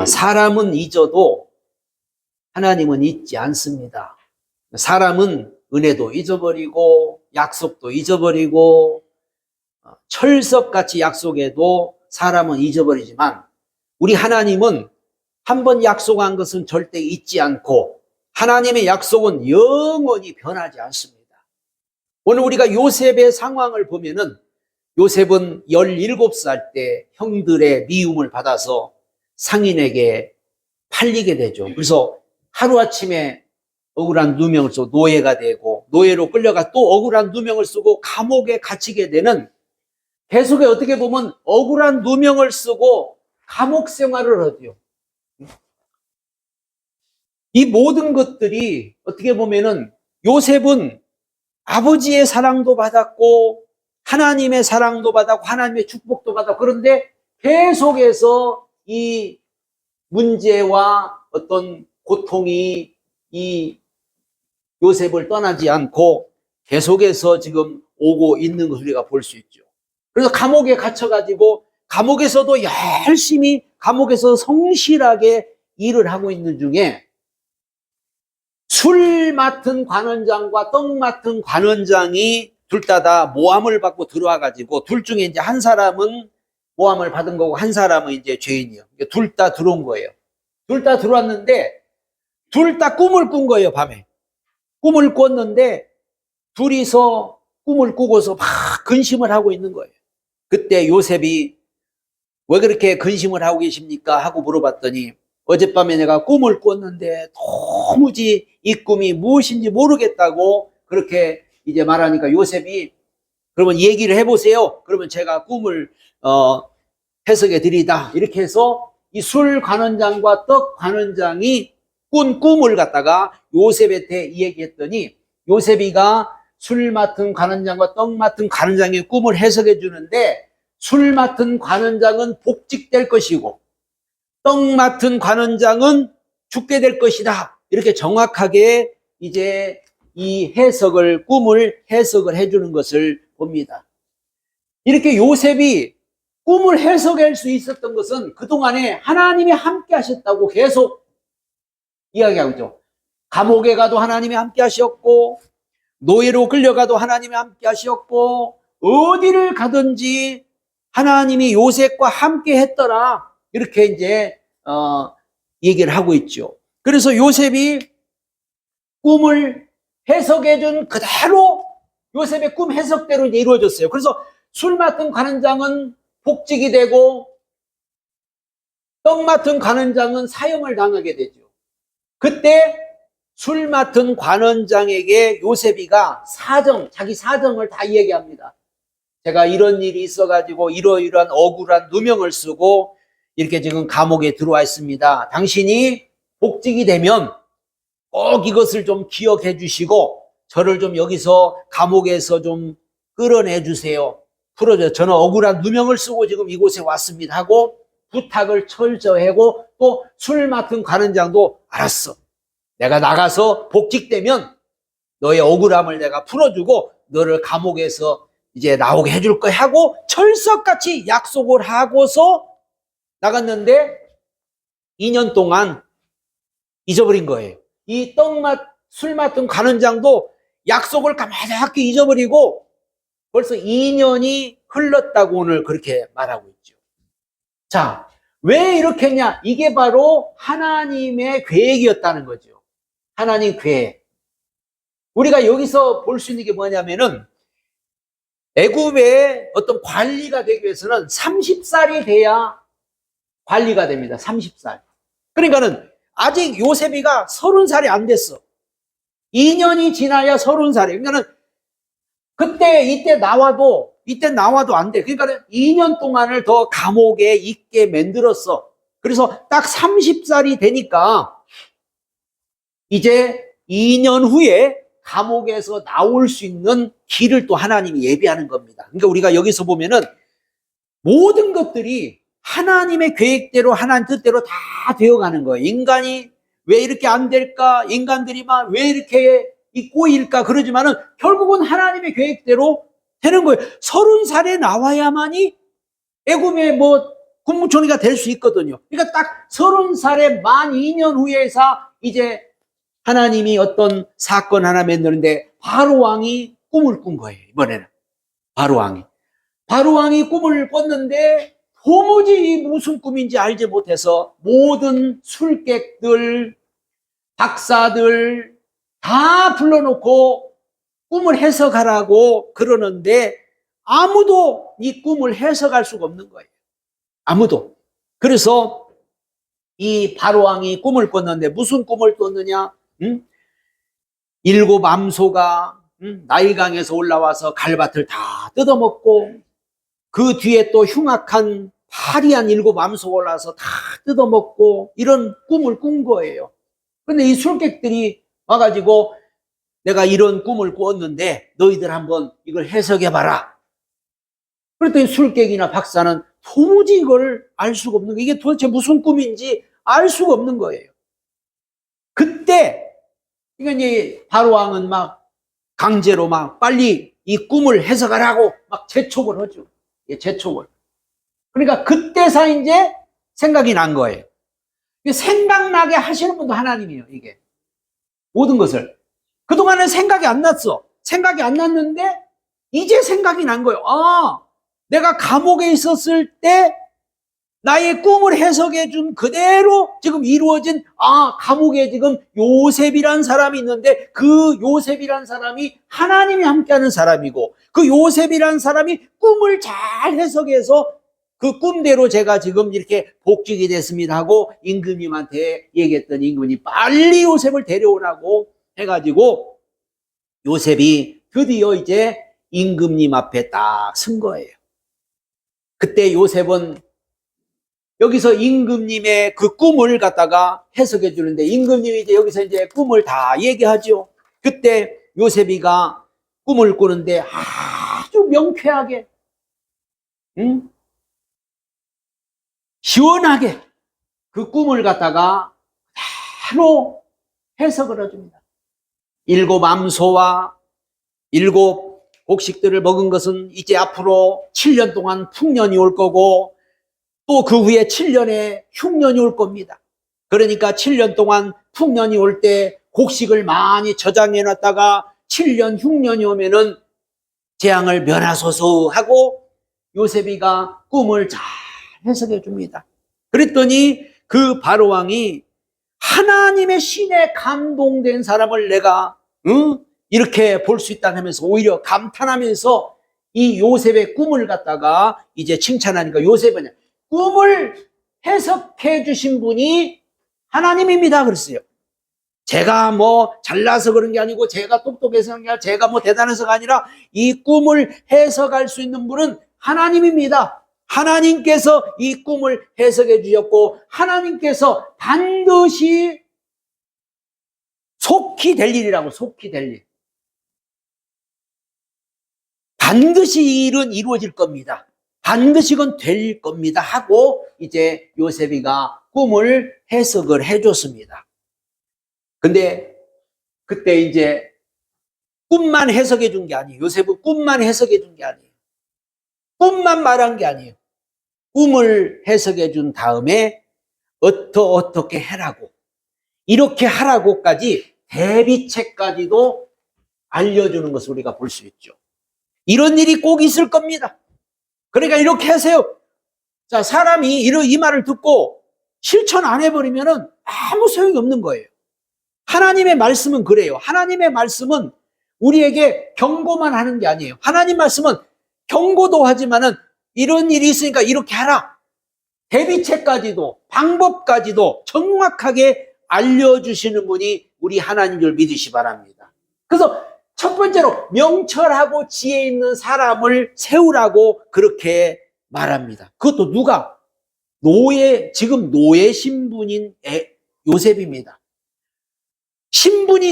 사람은 잊어도 하나님은 잊지 않습니다. 사람은 은혜도 잊어버리고 약속도 잊어버리고 철석같이 약속해도 사람은 잊어버리지만 우리 하나님은 한번 약속한 것은 절대 잊지 않고 하나님의 약속은 영원히 변하지 않습니다. 오늘 우리가 요셉의 상황을 보면은 요셉은 17살 때 형들의 미움을 받아서 상인에게 팔리게 되죠. 그래서 하루아침에 억울한 누명을 쓰고 노예가 되고 노예로 끌려가 또 억울한 누명을 쓰고 감옥에 갇히게 되는 계속에 어떻게 보면 억울한 누명을 쓰고 감옥 생활을 하죠. 이 모든 것들이 어떻게 보면은 요셉은 아버지의 사랑도 받았고 하나님의 사랑도 받았고 하나님의 축복도 받았고 그런데 계속해서 이 문제와 어떤 고통이 이 요셉을 떠나지 않고 계속해서 지금 오고 있는 것을 우리가 볼 수 있죠. 그래서 감옥에 갇혀가지고 감옥에서도 열심히 감옥에서 성실하게 일을 하고 있는 중에 술 맡은 관원장과 떡 맡은 관원장이 둘 다 모함을 받고 들어와가지고 둘 중에 이제 한 사람은 모함을 받은 거고 한 사람은 이제 죄인이요. 둘 다 들어온 거예요. 둘 다 들어왔는데 둘 다 꿈을 꾼 거예요. 밤에 꿈을 꿨는데 둘이서 꿈을 꾸고서 막 근심을 하고 있는 거예요. 그때 요셉이 왜 그렇게 근심을 하고 계십니까? 하고 물어봤더니 어젯밤에 내가 꿈을 꿨는데 도무지 이 꿈이 무엇인지 모르겠다고 그렇게 이제 말하니까 요셉이 그러면 얘기를 해보세요. 그러면 제가 꿈을 해석해 드리다. 이렇게 해서 이 술 관원장과 떡 관원장이 꾼 꿈을 갖다가 요셉한테 얘기했더니 요셉이가 술 맡은 관원장과 떡 맡은 관원장의 꿈을 해석해 주는데 술 맡은 관원장은 복직될 것이고 떡 맡은 관원장은 죽게 될 것이다. 이렇게 정확하게 이제 이 해석을 꿈을 해석을 해주는 것을 봅니다. 이렇게 요셉이 꿈을 해석할 수 있었던 것은 그동안에 하나님이 함께 하셨다고 계속 이야기하고 있죠. 감옥에 가도 하나님이 함께 하셨고 노예로 끌려가도 하나님이 함께 하셨고 어디를 가든지 하나님이 요셉과 함께 했더라. 이렇게 이제 얘기를 하고 있죠. 그래서 요셉이 꿈을 해석해 준 그대로 요셉의 꿈 해석대로 이제 이루어졌어요. 그래서 술 맡은 관원장은 복직이 되고 떡 맡은 관원장은 사형을 당하게 되죠. 그때 술 맡은 관원장에게 요셉이가 자기 사정을 다 얘기합니다. 제가 이런 일이 있어가지고 이러이러한 억울한 누명을 쓰고 이렇게 지금 감옥에 들어와 있습니다. 당신이 복직이 되면 꼭 이것을 좀 기억해 주시고 저를 좀 여기서 감옥에서 좀 끌어내 주세요. 풀어줘요. 저는 억울한 누명을 쓰고 지금 이곳에 왔습니다 하고 부탁을 철저히 하고 또 술 맡은 관원장도 알았어. 내가 나가서 복직되면 너의 억울함을 내가 풀어주고 너를 감옥에서 이제 나오게 해줄 거야 하고 철석같이 약속을 하고서 나갔는데 2년 동안 잊어버린 거예요. 이 술 맡은 관원장도 약속을 까맣게 잊어버리고 벌써 2년이 흘렀다고 오늘 그렇게 말하고 있죠. 자, 왜 이렇게 했냐? 이게 바로 하나님의 계획이었다는 거죠. 하나님 계획. 우리가 여기서 볼 수 있는 게 뭐냐면은 애굽의 어떤 관리가 되기 위해서는 30살이 돼야 관리가 됩니다. 30살. 그러니까는 아직 요셉이가 30살이 안 됐어. 2년이 지나야 30살이에요. 그러니까는 이때 나와도 안 돼. 그러니까 2년 동안을 더 감옥에 있게 만들었어. 그래서 딱 30살이 되니까 이제 2년 후에 감옥에서 나올 수 있는 길을 또 하나님이 예비하는 겁니다. 그러니까 우리가 여기서 보면은 모든 것들이 하나님의 계획대로 하나님 뜻대로 다 되어가는 거예요. 인간이 왜 이렇게 안 될까? 인간들이만 왜 이렇게 꼬일까? 그러지만은 결국은 하나님의 계획대로 되는 거예요. 30살에 나와야만이 애굽의 국무총리가 될 수 있거든요. 그러니까 딱 30살에 만 2년 후에서 이제 하나님이 어떤 사건 하나 만드는데 바로왕이 꿈을 꾼 거예요. 이번에는 바로왕이 꿈을 꿨는데 도무지 무슨 꿈인지 알지 못해서 모든 술객들, 박사들 다 불러놓고 꿈을 해석하라고 그러는데 아무도 이 꿈을 해석할 수가 없는 거예요. 아무도. 그래서 이 바로왕이 꿈을 꿨는데 무슨 꿈을 꿨느냐? 7 암소가 나일강에서 올라와서 갈밭을 다 뜯어먹고 그 뒤에 또 흉악한 파리한 7 암소가 올라와서 다 뜯어먹고 이런 꿈을 꾼 거예요. 그런데 이 술객들이 와가지고 내가 이런 꿈을 꿨는데 너희들 한번 이걸 해석해봐라. 그랬더니 술객이나 박사는 도무지 이걸 알 수가 없는 거예요. 이게 도대체 무슨 꿈인지 알 수가 없는 거예요. 그때 그러니까 이제 바로왕은 막 강제로 막 빨리 이 꿈을 해석하라고 막 재촉을 하죠. 재촉을. 그러니까 그때서 이제 생각이 난 거예요. 생각나게 하시는 분도 하나님이에요, 이게. 모든 것을. 그동안은 생각이 안 났어. 생각이 안 났는데 이제 생각이 난 거예요. 아, 내가 감옥에 있었을 때 나의 꿈을 해석해 준 그대로 지금 이루어진, 감옥에 지금 요셉이란 사람이 있는데 그 요셉이란 사람이 하나님이 함께하는 사람이고 그 요셉이란 사람이 꿈을 잘 해석해서 그 꿈대로 제가 지금 이렇게 복직이 됐습니다 하고 임금님한테 얘기했더니 임금님이 빨리 요셉을 데려오라고 해가지고 요셉이 드디어 이제 임금님 앞에 딱 선 거예요. 그때 요셉은 여기서 임금님의 그 꿈을 갖다가 해석해 주는데 임금님이 이제 여기서 이제 꿈을 다 얘기하죠. 그때 요셉이가 꿈을 꾸는데 아주 명쾌하게, 시원하게 그 꿈을 갖다가 바로 해석을 해줍니다. 7 암소와 7 곡식들을 먹은 것은 이제 앞으로 7년 동안 풍년이 올 거고 또 그 후에 7년의 흉년이 올 겁니다. 그러니까 7년 동안 풍년이 올 때 곡식을 많이 저장해 놨다가 7년 흉년이 오면은 재앙을 면하소서 하고 요셉이가 꿈을 잘 해석해 줍니다. 그랬더니 그 바로왕이 하나님의 신에 감동된 사람을 내가 이렇게 볼 수 있다 하면서 오히려 감탄하면서 이 요셉의 꿈을 갖다가 이제 칭찬하니까 요셉은 꿈을 해석해 주신 분이 하나님입니다 그랬어요. 제가 뭐 잘나서 그런 게 아니고 제가 똑똑해서 그런 게 아니라 제가 뭐 대단해서가 아니라 이 꿈을 해석할 수 있는 분은 하나님입니다. 하나님께서 이 꿈을 해석해 주셨고 하나님께서 반드시 속히 될 일이라고, 속히 될 일. 반드시 이 일은 이루어질 겁니다. 반드시 이건 될 겁니다 하고 이제 요셉이가 꿈을 해석을 해줬습니다. 근데 그때 이제 꿈만 해석해 준 게 아니에요. 요셉은 꿈만 해석해 준 게 아니에요. 꿈만 말한 게 아니에요. 꿈을 해석해 준 다음에 어떻게 해라고, 이렇게 하라고까지 대비책까지도 알려주는 것을 우리가 볼 수 있죠. 이런 일이 꼭 있을 겁니다. 그러니까 이렇게 하세요. 자, 사람이 이 말을 듣고 실천 안 해버리면은 아무 소용이 없는 거예요. 하나님의 말씀은 그래요. 하나님의 말씀은 우리에게 경고만 하는 게 아니에요. 하나님 말씀은 경고도 하지만은 이런 일이 있으니까 이렇게 하라. 대비책까지도, 방법까지도 정확하게 알려주시는 분이 우리 하나님 줄 믿으시 바랍니다. 그래서 첫 번째로 명철하고 지혜 있는 사람을 세우라고 그렇게 말합니다. 그것도 누가? 지금 노예 신분인 요셉입니다.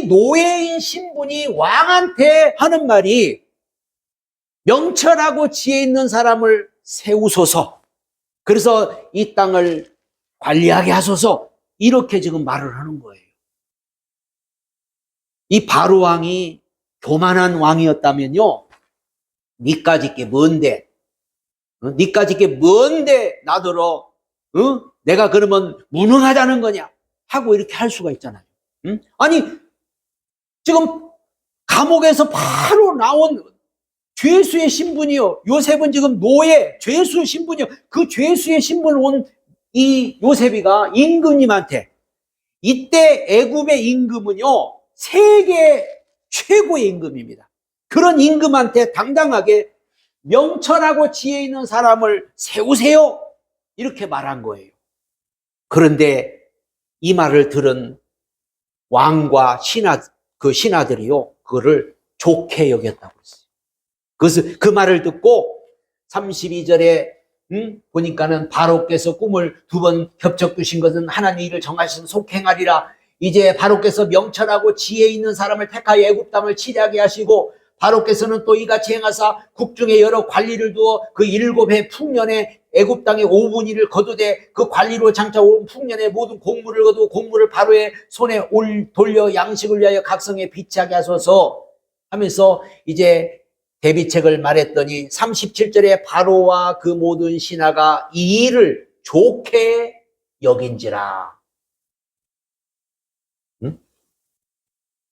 노예인 신분이 왕한테 하는 말이 명철하고 지혜 있는 사람을 세우소서. 그래서 이 땅을 관리하게 하소서. 이렇게 지금 말을 하는 거예요. 이 바로왕이 교만한 왕이었다면요, 니까짓 게 뭔데? 니까짓 게 뭔데 나더러 내가 그러면 무능하다는 거냐? 하고 이렇게 할 수가 있잖아요. 아니, 지금 감옥에서 바로 나온 죄수의 신분이요. 요셉은 지금 노예, 죄수 신분이요. 그 죄수의 신분을 온 이 요셉이가 임금님한테, 이때 애굽의 임금은요, 세계 최고의 임금입니다. 그런 임금한테 당당하게 명철하고 지혜 있는 사람을 세우세요. 이렇게 말한 거예요. 그런데 이 말을 들은 왕과 신하들이요, 그거를 좋게 여겼다고 했어요. 그래서 그 말을 듣고 32절에 보니까는 바로께서 꿈을 2번 겹쳐 주신 것은 하나님 일을 정하신 속행하리라. 이제 바로께서 명철하고 지혜 있는 사람을 택하여 애굽 땅을 치리하게 하시고, 바로께서는 또 이같이 행하사 국중에 여러 관리를 두어 그 7해 풍년에 애굽 땅에 5분 일을 거두되 그 관리로 장차 온 풍년에 모든 곡물을 거두고 곡물을 바로의 손에 돌려 양식을 위하여 각성에 비치하게 하소서 하면서 이제 대비책을 말했더니 37절에 바로와 그 모든 신하가 이 일을 좋게 여긴지라.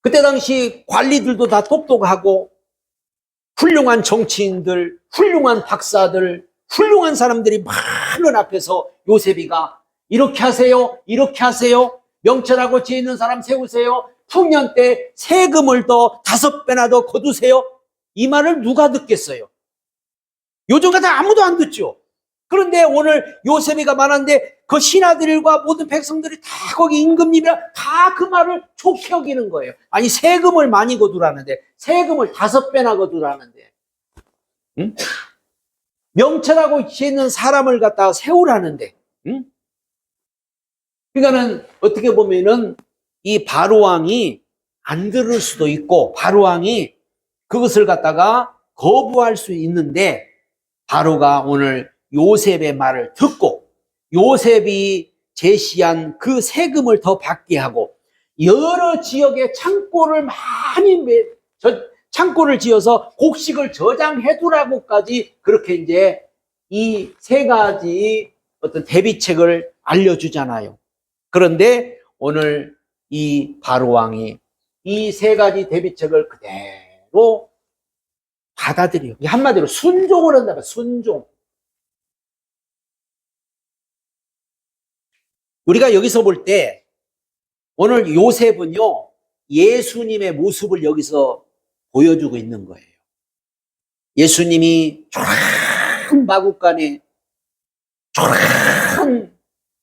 그때 당시 관리들도 다 똑똑하고 훌륭한 정치인들, 훌륭한 박사들, 훌륭한 사람들이 많은 앞에서 요셉이가 이렇게 하세요, 이렇게 하세요, 명철하고 지혜 있는 사람 세우세요, 풍년 때 세금을 더 5배나 더 거두세요. 이 말을 누가 듣겠어요? 요즘 같은 아무도 안 듣죠. 그런데 오늘 요셉이가 말하는데 그 신하들과 모든 백성들이 다 거기 임금님이라 다 그 말을 좋게 여기는 거예요. 아니, 세금을 많이 거두라는데, 세금을 5배나 거두라는데, 명철하고 지혜 있는 사람을 갖다가 세우라는데, 그러니까는 어떻게 보면은 이 바로왕이 안 들을 수도 있고, 바로왕이 그것을 갖다가 거부할 수 있는데, 바로가 오늘 요셉의 말을 듣고 요셉이 제시한 그 세금을 더 받게 하고 여러 지역에 창고를 창고를 지어서 곡식을 저장해 두라고까지 그렇게 이제 이 3가지 어떤 대비책을 알려주잖아요. 그런데 오늘 이 바로왕이 이 3가지 대비책을 그대로 받아들여요. 한마디로 순종을 한다면 순종. 우리가 여기서 볼 때 오늘 요셉은요, 예수님의 모습을 여기서 보여주고 있는 거예요. 예수님이 쫙 마구간에 쫙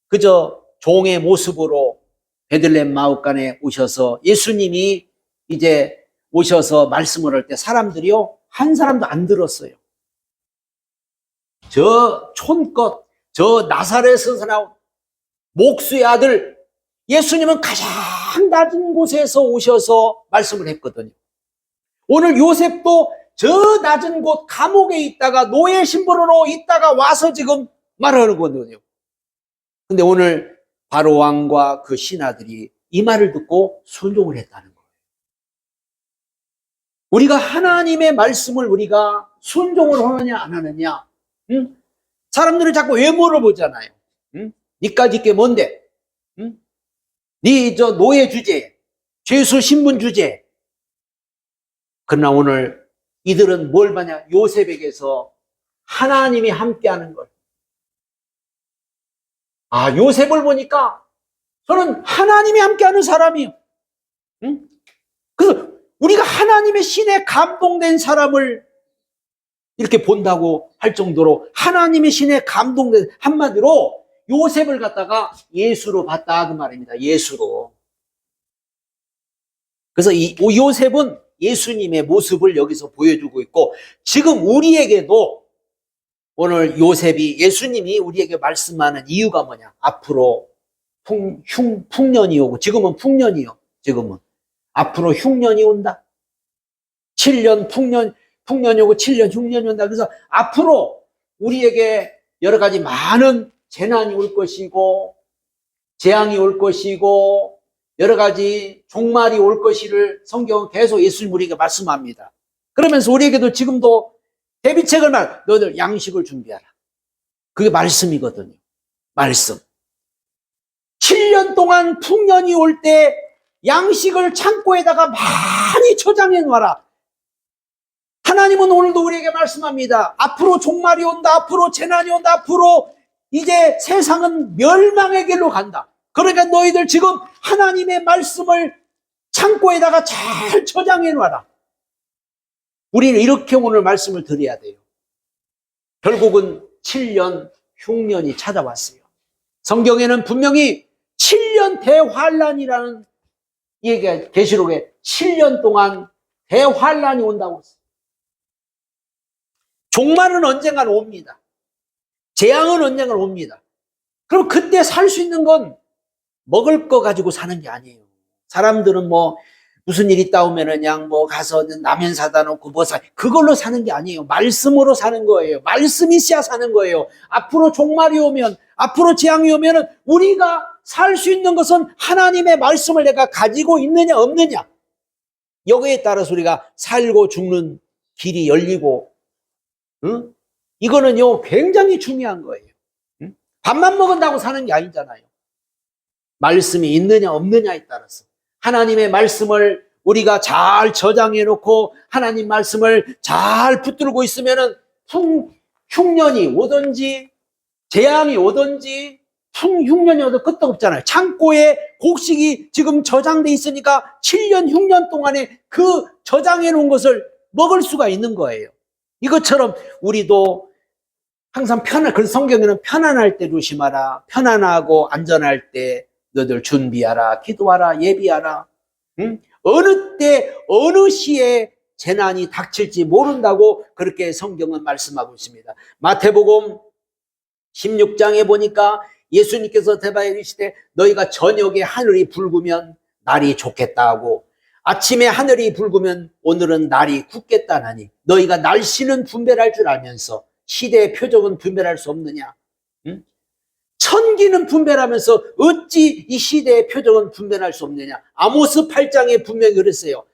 그저 종의 모습으로 베들레헴 마구간에 오셔서 예수님이 이제 오셔서 말씀을 할 때 사람들이요, 한 사람도 안 들었어요. 저 촌것, 저 나사렛에서 나온 목수의 아들 예수님은 가장 낮은 곳에서 오셔서 말씀을 했거든요. 오늘 요셉도 저 낮은 곳 감옥에 있다가 노예 신분으로 있다가 와서 지금 말하는 거거든요. 근데 오늘 바로 왕과 그 신하들이 이 말을 듣고 순종을 했다는 거예요. 우리가 하나님의 말씀을 우리가 순종을 하느냐 안 하느냐, 사람들은 자꾸 외모를 보잖아요. 니까짓 게 뭔데? 니 저 노예 주제, 죄수 신분 주제. 그러나 오늘 이들은 뭘 봐냐? 요셉에게서 하나님이 함께하는 걸. 아, 요셉을 보니까 저는 하나님이 함께하는 사람이요. 그래서 우리가 하나님의 신에 감동된 사람을 이렇게 본다고 할 정도로 하나님의 신에 감동된, 한마디로 요셉을 갖다가 예수로 봤다 그 말입니다. 예수로. 그래서 이 요셉은 예수님의 모습을 여기서 보여주고 있고, 지금 우리에게도 오늘 요셉이, 예수님이 우리에게 말씀하는 이유가 뭐냐? 앞으로 풍년이 오고, 지금은 풍년이요. 지금은 앞으로 흉년이 온다. 7년 풍년이 오고 7년 흉년이 온다. 그래서 앞으로 우리에게 여러 가지 많은 재난이 올 것이고, 재앙이 올 것이고, 여러 가지 종말이 올 것이를 성경은 계속 예수님 우리에게 말씀합니다. 그러면서 우리에게도 지금도 대비책을 너희들 양식을 준비하라. 그게 말씀이거든요. 말씀. 7년 동안 풍년이 올 때 양식을 창고에다가 많이 저장해 놔라. 하나님은 오늘도 우리에게 말씀합니다. 앞으로 종말이 온다. 앞으로 재난이 온다. 앞으로 이제 세상은 멸망의 길로 간다. 그러니까 너희들 지금 하나님의 말씀을 창고에다가 잘 저장해 놔라. 우리는 이렇게 오늘 말씀을 드려야 돼요. 결국은 7년 흉년이 찾아왔어요. 성경에는 분명히 7년 대환란이라는 얘기가 계시록에 7년 동안 대환란이 온다고 했어요. 종말은 언젠간 옵니다. 재앙은 언젠간 옵니다. 그럼 그때 살 수 있는 건 먹을 거 가지고 사는 게 아니에요. 사람들은 뭐 무슨 일 있다 오면은 그냥 뭐 가서 라면 사다 놓고 뭐 그걸로 사는 게 아니에요. 말씀으로 사는 거예요. 말씀이 있어야 사는 거예요. 앞으로 종말이 오면, 앞으로 재앙이 오면은 우리가 살 수 있는 것은 하나님의 말씀을 내가 가지고 있느냐 없느냐. 여기에 따라서 우리가 살고 죽는 길이 열리고, 응? 이거는요 굉장히 중요한 거예요. 응? 밥만 먹은다고 사는 게 아니잖아요. 말씀이 있느냐 없느냐에 따라서 하나님의 말씀을 우리가 잘 저장해 놓고 하나님 말씀을 잘 붙들고 있으면은 흉년이 오든지 재앙이 오든지 흉년이 오든 끝도 없잖아요. 창고에 곡식이 지금 저장돼 있으니까 7년 흉년 동안에 그 저장해 놓은 것을 먹을 수가 있는 거예요. 이것처럼 우리도 항상 그래서 성경에는 편안할 때 조심하라. 편안하고 안전할 때 너희들 준비하라. 기도하라. 예비하라. 응? 어느 때 어느 시에 재난이 닥칠지 모른다고 그렇게 성경은 말씀하고 있습니다. 마태복음 16장에 보니까 예수님께서 대답해 이르시되 너희가 저녁에 하늘이 붉으면 날이 좋겠다 하고 아침에 하늘이 붉으면 오늘은 날이 굳겠다 하니 너희가 날씨는 분별할 줄 알면서 시대의 표적은 분별할 수 없느냐. 응? 천기는 분별하면서 어찌 이 시대의 표적은 분별할 수 없느냐. 아모스 8장에 분명히 그랬어요.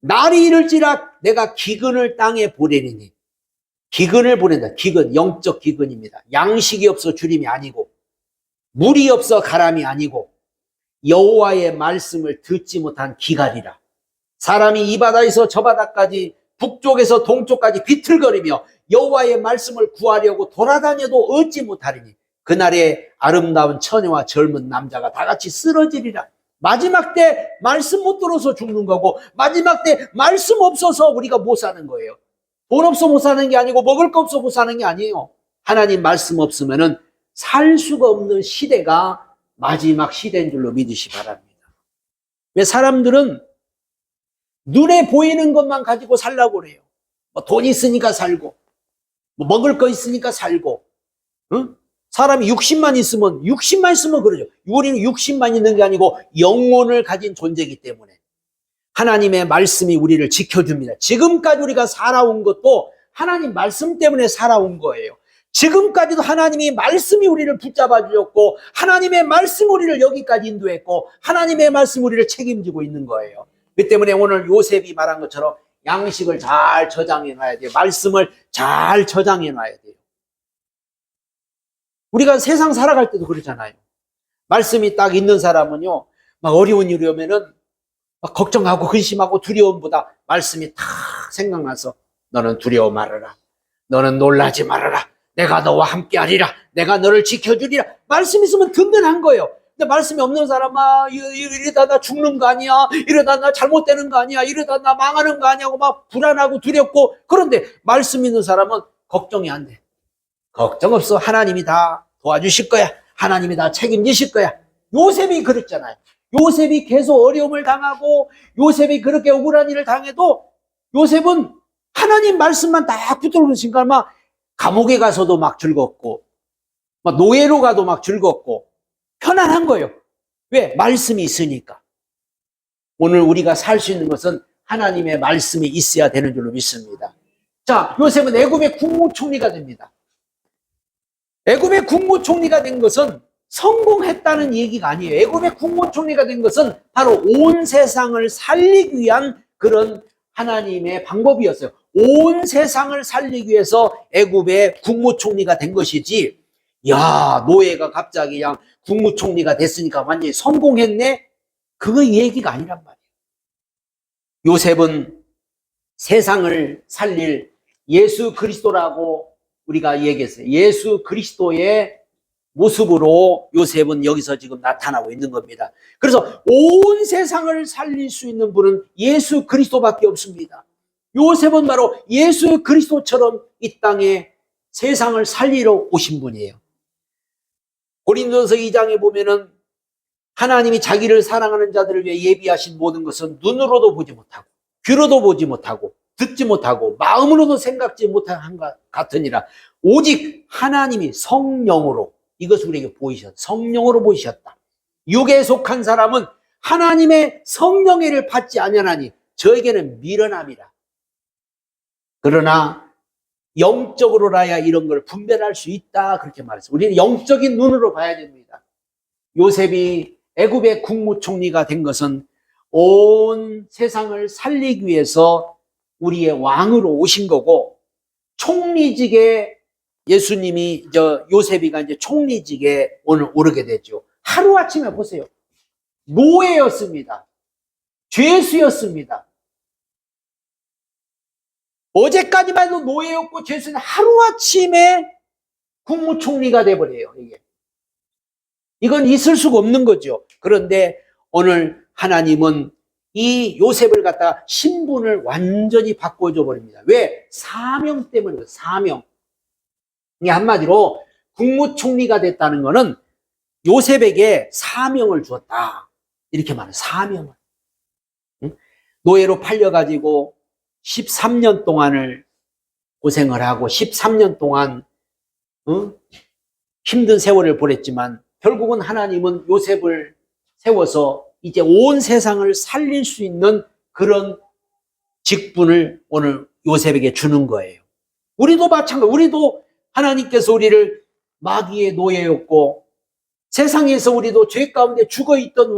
날이 이를지라 내가 기근을 땅에 보내리니. 기근을 보낸다. 기근, 영적 기근입니다. 양식이 없어 주림이 아니고 물이 없어 가람이 아니고 여호와의 말씀을 듣지 못한 기갈이라. 사람이 이 바다에서 저 바다까지 북쪽에서 동쪽까지 비틀거리며 여호와의 말씀을 구하려고 돌아다녀도 얻지 못하리니 그날에 아름다운 처녀와 젊은 남자가 다 같이 쓰러지리라. 마지막 때 말씀 못 들어서 죽는 거고 마지막 때 말씀 없어서 우리가 못 사는 거예요. 돈 없어 못 사는 게 아니고 먹을 거 없어 못 사는 게 아니에요. 하나님 말씀 없으면은 살 수가 없는 시대가 마지막 시대인 줄로 믿으시 바랍니다. 왜 사람들은 눈에 보이는 것만 가지고 살라고 그래요. 뭐 돈 있으니까 살고 뭐 먹을 거 있으니까 살고 응? 사람이 60만 있으면 그러죠. 우리는 60만 있는 게 아니고 영혼을 가진 존재이기 때문에 하나님의 말씀이 우리를 지켜줍니다. 지금까지 우리가 살아온 것도 하나님 말씀 때문에 살아온 거예요. 지금까지도 하나님이 말씀이 우리를 붙잡아 주셨고 하나님의 말씀 우리를 여기까지 인도했고 하나님의 말씀 우리를 책임지고 있는 거예요. 그 때문에 오늘 요셉이 말한 것처럼 양식을 잘 저장해 놔야 돼요. 말씀을 잘 저장해 놔야 돼요. 우리가 세상 살아갈 때도 그러잖아요. 말씀이 딱 있는 사람은요, 막 어려운 일이 오면은 막 걱정하고 근심하고 두려움보다 말씀이 딱 생각나서 너는 두려워 말아라. 너는 놀라지 말아라. 내가 너와 함께 하리라. 내가 너를 지켜주리라. 말씀 있으면 든든한 거예요. 근데 말씀이 없는 사람은 이러다 나 죽는 거 아니야? 이러다 나 잘못되는 거 아니야? 이러다 나 망하는 거 아니야? 하고 막 불안하고 두렵고 그런데 말씀 있는 사람은 걱정이 안 돼. 걱정 없어. 하나님이 다 도와주실 거야. 하나님이 다 책임지실 거야. 요셉이 그랬잖아요. 요셉이 계속 어려움을 당하고 요셉이 그렇게 억울한 일을 당해도 요셉은 하나님 말씀만 딱 붙들고 있으니까 막 감옥에 가서도 막 즐겁고 막 노예로 가도 막 즐겁고 편안한 거예요. 왜? 말씀이 있으니까. 오늘 우리가 살 수 있는 것은 하나님의 말씀이 있어야 되는 줄로 믿습니다. 자, 요셉은 애굽의 국무총리가 됩니다. 애굽의 국무총리가 된 것은 성공했다는 얘기가 아니에요. 애굽의 국무총리가 된 것은 바로 온 세상을 살리기 위한 그런 하나님의 방법이었어요. 온 세상을 살리기 위해서 애굽의 국무총리가 된 것이지 야, 노예가 갑자기 그냥 국무총리가 됐으니까 완전히 성공했네? 그거 얘기가 아니란 말이에요. 요셉은 세상을 살릴 예수 그리스도라고 우리가 얘기했어요. 예수 그리스도의 모습으로 요셉은 여기서 지금 나타나고 있는 겁니다. 그래서 온 세상을 살릴 수 있는 분은 예수 그리스도밖에 없습니다. 요셉은 바로 예수 그리스도처럼 이 땅에 세상을 살리러 오신 분이에요. 고린도서 2장에 보면은 하나님이 자기를 사랑하는 자들을 위해 예비하신 모든 것은 눈으로도 보지 못하고 귀로도 보지 못하고 듣지 못하고 마음으로도 생각지 못한 것 같으니라. 오직 하나님이 성령으로 이것을 우리에게 보이셨다. 성령으로 보이셨다. 육에 속한 사람은 하나님의 성령의를 받지 아니하나니 저에게는 미련함이라. 그러나 영적으로라야 이런 걸 분별할 수 있다. 그렇게 말했어요. 우리는 영적인 눈으로 봐야 됩니다. 요셉이 애굽의 국무총리가 된 것은 온 세상을 살리기 위해서 우리의 왕으로 오신 거고, 총리직에 예수님이 요셉이가 이제 총리직에 오늘 오르게 됐죠. 하루아침에 보세요. 노예였습니다. 죄수였습니다. 어제까지만 해도 노예였고 죄수는 하루아침에 국무총리가 돼버려요. 이건 있을 수가 없는 거죠. 그런데 오늘 하나님은 이 요셉을 갖다가 신분을 완전히 바꿔줘 버립니다. 왜? 사명 때문에. 사명. 이 한마디로 국무총리가 됐다는 것은 요셉에게 사명을 주었다. 이렇게 말해요. 사명을. 노예로 팔려가지고 13년 동안을 고생을 하고 13년 동안 힘든 세월을 보냈지만 결국은 하나님은 요셉을 세워서 이제 온 세상을 살릴 수 있는 그런 직분을 오늘 요셉에게 주는 거예요. 우리도 마찬가지. 우리도 하나님께서 우리를 마귀의 노예였고 세상에서 우리도 죄 가운데 죽어있던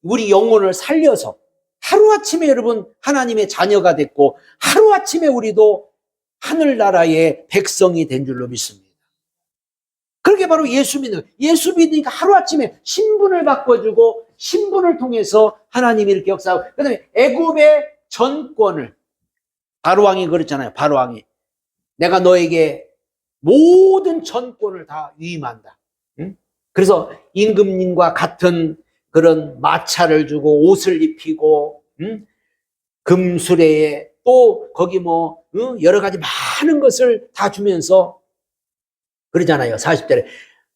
우리 영혼을 살려서 하루아침에 여러분 하나님의 자녀가 됐고 하루아침에 우리도 하늘나라의 백성이 된 줄로 믿습니다. 그렇게 바로 예수 믿으니까 하루아침에 신분을 바꿔주고 신분을 통해서 하나님이 이렇게 역사하고, 그 다음에 애굽의 전권을, 바로왕이 그랬잖아요. 바로왕이 내가 너에게 모든 전권을 다 위임한다. 그래서 임금님과 같은 그런 마차를 주고 옷을 입히고 금수레에 또 거기 여러 가지 많은 것을 다 주면서 그러잖아요. 40절에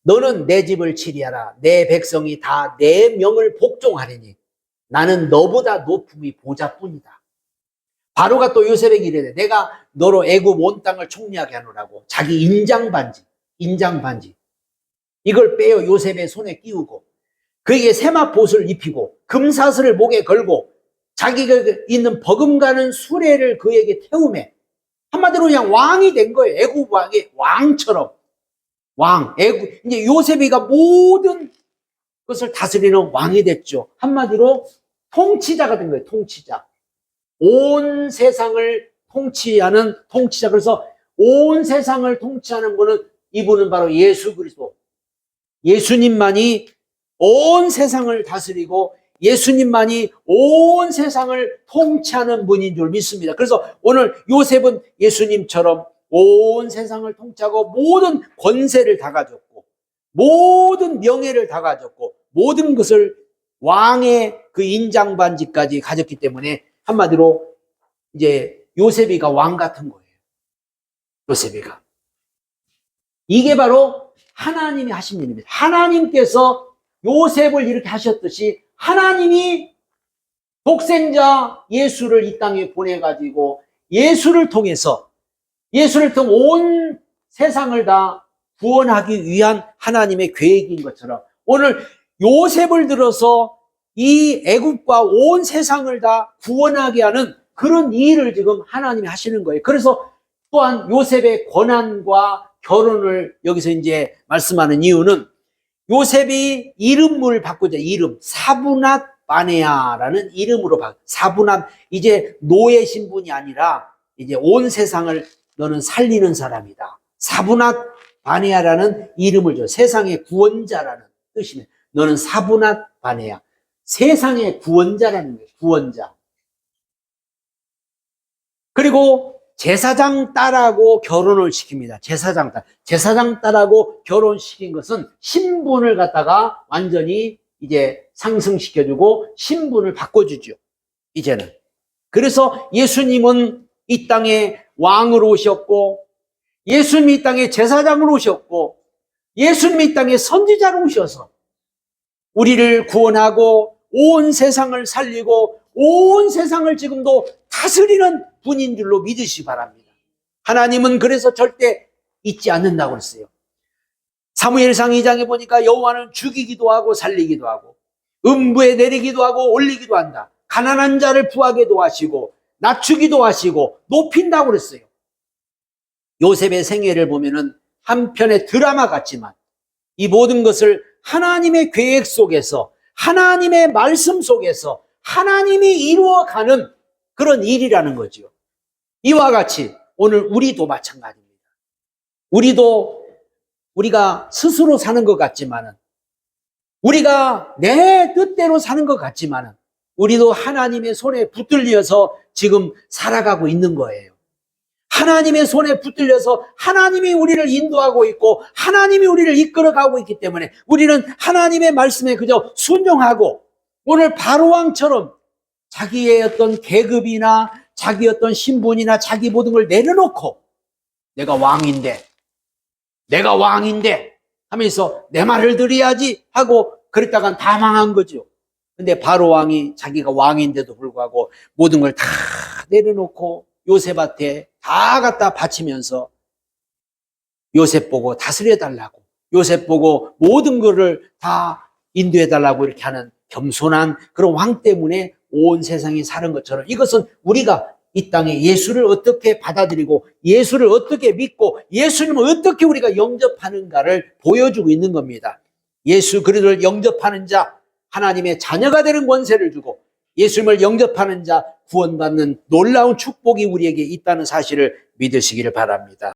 너는 내 집을 치리하라. 내 백성이 다 내 명을 복종하리니 나는 너보다 높음이 보좌뿐이다. 바로가 또 요셉에게 이르되 내가 너로 애굽 온 땅을 총리하게 하노라고 자기 인장반지 이걸 빼어 요셉의 손에 끼우고 그에게 세마포옷을 입히고 금사슬을 목에 걸고 자기가 있는 버금가는 수레를 그에게 태우매. 한마디로 그냥 왕이 된 거예요. 애굽 왕의 왕처럼. 이제 요셉이가 모든 것을 다스리는 왕이 됐죠. 한마디로 통치자가 된 거예요. 통치자. 온 세상을 통치하는 통치자. 그래서 온 세상을 통치하는 분은 이분은 바로 예수 그리스도. 예수님만이 온 세상을 다스리고 예수님만이 온 세상을 통치하는 분인 줄 믿습니다. 그래서 오늘 요셉은 예수님처럼 온 세상을 통치하고 모든 권세를 다 가졌고 모든 명예를 다 가졌고 모든 것을 왕의 그 인장반지까지 가졌기 때문에 한마디로 이제 요셉이가 왕 같은 거예요. 요셉이가. 이게 바로 하나님이 하신 일입니다. 하나님께서 요셉을 이렇게 하셨듯이 하나님이 독생자 예수를 이 땅에 보내가지고 예수를 통해서 온 세상을 다 구원하기 위한 하나님의 계획인 것처럼 오늘 요셉을 들어서 이 애굽과 온 세상을 다 구원하게 하는 그런 일을 지금 하나님이 하시는 거예요. 그래서 또한 요셉의 고난과 결혼을 여기서 이제 말씀하는 이유는 요셉이 이름을 바꾸자. 이름 사브낫 바네아라는 이름으로 사브낫, 이제 노예 신분이 아니라 이제 온 세상을 너는 살리는 사람이다. 사브낫 바네아라는 이름을 줘. 세상의 구원자라는 뜻이네. 너는 사브낫 바네아. 세상의 구원자라는 거예요. 구원자. 그리고 제사장 딸하고 결혼을 시킵니다. 제사장 딸. 제사장 딸하고 결혼시킨 것은 신분을 갖다가 완전히 이제 상승시켜주고 신분을 바꿔주죠. 이제는. 그래서 예수님은 이 땅에 왕으로 오셨고, 예수님이 이 땅에 제사장으로 오셨고, 예수님이 이 땅에 선지자로 오셔서 우리를 구원하고 온 세상을 살리고 온 세상을 지금도 다스리는 분인 줄로 믿으시기 바랍니다. 하나님은 그래서 절대 잊지 않는다고 그랬어요. 사무엘상 2장에 보니까 여호와는 죽이기도 하고 살리기도 하고 음부에 내리기도 하고 올리기도 한다. 가난한 자를 부하게도 하시고 낮추기도 하시고 높인다고 그랬어요. 요셉의 생애를 보면은 한편의 드라마 같지만 이 모든 것을 하나님의 계획 속에서, 하나님의 말씀 속에서 하나님이 이루어가는 그런 일이라는 거죠. 이와 같이 오늘 우리도 마찬가지입니다. 우리가 스스로 사는 것 같지만은, 우리가 내 뜻대로 사는 것 같지만은 우리도 하나님의 손에 붙들려서 지금 살아가고 있는 거예요. 하나님의 손에 붙들려서 하나님이 우리를 인도하고 있고 하나님이 우리를 이끌어가고 있기 때문에 우리는 하나님의 말씀에 그저 순종하고, 오늘 바로왕처럼 자기의 어떤 계급이나 자기 어떤 신분이나 자기 모든 걸 내려놓고 내가 왕인데 하면서 내 말을 들어야지 하고 그랬다간 다 망한 거죠. 근데 바로왕이 자기가 왕인데도 불구하고 모든 걸 다 내려놓고 요셉한테 다 갖다 바치면서 요셉 보고 다스려달라고, 요셉 보고 모든 것을 다 인도해달라고 이렇게 하는 겸손한 그런 왕 때문에 온 세상이 사는 것처럼, 이것은 우리가 이 땅에 예수를 어떻게 받아들이고 예수를 어떻게 믿고 예수님을 어떻게 우리가 영접하는가를 보여주고 있는 겁니다. 예수 그리스도를 영접하는 자 하나님의 자녀가 되는 권세를 주고, 예수님을 영접하는 자 구원받는 놀라운 축복이 우리에게 있다는 사실을 믿으시기를 바랍니다.